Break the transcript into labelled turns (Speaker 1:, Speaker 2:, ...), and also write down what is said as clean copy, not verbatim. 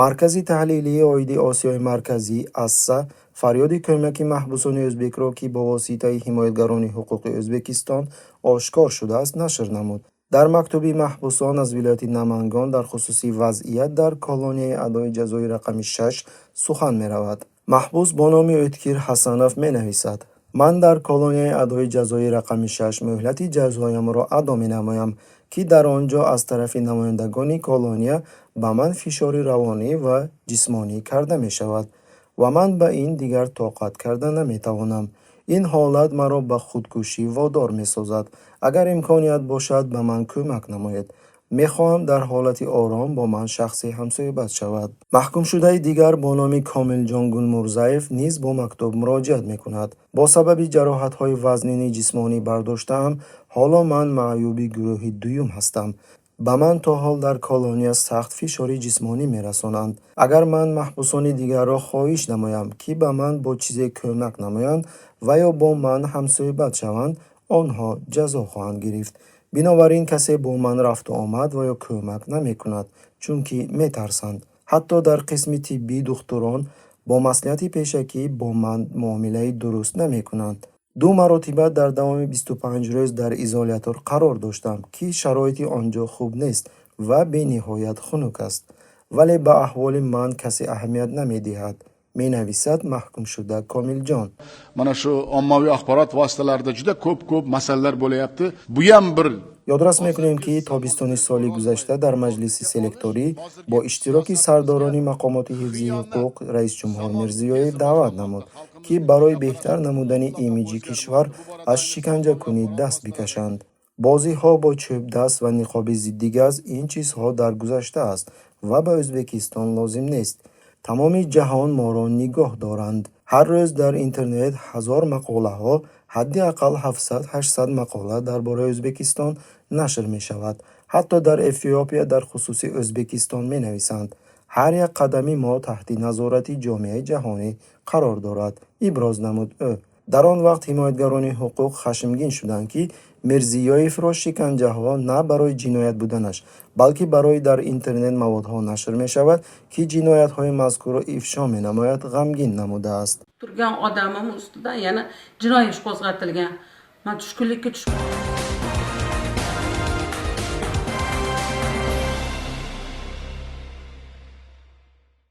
Speaker 1: маркази таҳлилии оиди осиёи марказӣ асса фарёди кӯмаки маҳбусони ӯзбекро ки бо воситаи ҳимоятгарони ҳуқуқи Ӯзбекистон ошкор шудааст нашр намуд. дар мактуби маҳбусон аз вилояти Намангон дар хусуси вазъият дар колонияи адои ҷазои рақами 6 сухан меравад. маҳбус бо номи O'tkir Ҳасанов менависад: ман дар колонияи адои ҷазои рақами 6 муҳлати ҷазоямро адо менамоям, ки дар он ҷо аз тарафи намояндагони колония ба ман фишори равонӣ ва ҷисмонӣ карда мешавад ва ман ба ин дигар тоқат карда наметавонам. ин ҳолат маро ба худкушӣ водор месозад. агар имконият бошад ба ман кӯмак намоед. мехоҳам дар ҳолати ором бо ман шахсе ҳамсоҳибат шавад. маҳкумшудаи дигар бо номи Комилҷон Гулмурзаев низ бо мактуб муроҷиат мекунад: бо сабаби ҷароҳатҳои вазнини ҷисмонӣ бардоштаам, ҳоло ман маъюби гурӯҳи дуюм ҳастам. ба ман то ҳол дар колония сахт фишори ҷисмонӣ мерасонанд. агар ман маҳбусони дигарро хоҳиш намоям, ки ба ман бо чизе кӯмак намоянд ва ё бо ман ҳамсоҳибат шаванд, онҳо ҷазо хоҳанд гирифт. бинобар ин касе бо ман рафту омад ва ё кӯмак намекунад, чунки метарсанд. ҳатто дар қисми тиббӣ духтурон бо маслиҳати пешакӣ бо ман муомилаи дуруст намекунанд. 2 маротиба дар давоми 25 рӯз дар изолятор қарор доштам, ки шароити он ҷо хуб нест ва бениҳоят хунук аст. вале ба аҳволи ман касе аҳамият намедиҳад, менависад маҳкумшуда Комилҷон.
Speaker 2: Mana shu ommaviy axborot vositalarida juda ko'p masalalar bo'layapti. Bu ham bir
Speaker 1: ёдрас мекунем, ки тобистони соли гузашта дар маҷлиси селекторӣ бо иштироки сардорони мақомоти ҳифзи ҳуқуқ раисҷумҳур Мирзиёев даъват намуд, ки барои беҳтар намудани имиҷи кишвар аз шиканҷакунӣ даст бикашанд. бозиҳо бо чӯбдаст ва ниқоби зидди газ ин чизҳо дар гузашта аст ва ба Ӯзбекистон лозим нест. тамоми ҷаҳон моро нигоҳ доранд. ҳар рӯз дар интернет ҳазор мақолаҳо, ҳадди аққал 700-800 мақола дар бораи Ӯзбекистон нашр мешавад. ҳатто дар Эфиопия дар хусуси Ӯзбекистон менависанд: ҳар як қадами мо таҳти назорати ҷомеаи ҷаҳонӣ қарор дорад, иброз намуд ӯ. дар он вақт ҳимоятгарони ҳуқуқ хашмгин шуданд, ки Мирзиёевро шиканҷаҳо на барои ҷиноят буданаш, балки барои дар интернет маводҳо нашр мешавад, ки ҷиноятҳои мазкурро ифшо менамояд, ғамгин намудааст.
Speaker 3: turgan odamim ustidan yana jinoiy ish qo'zg'atilgan. Men tushkunlikka tushib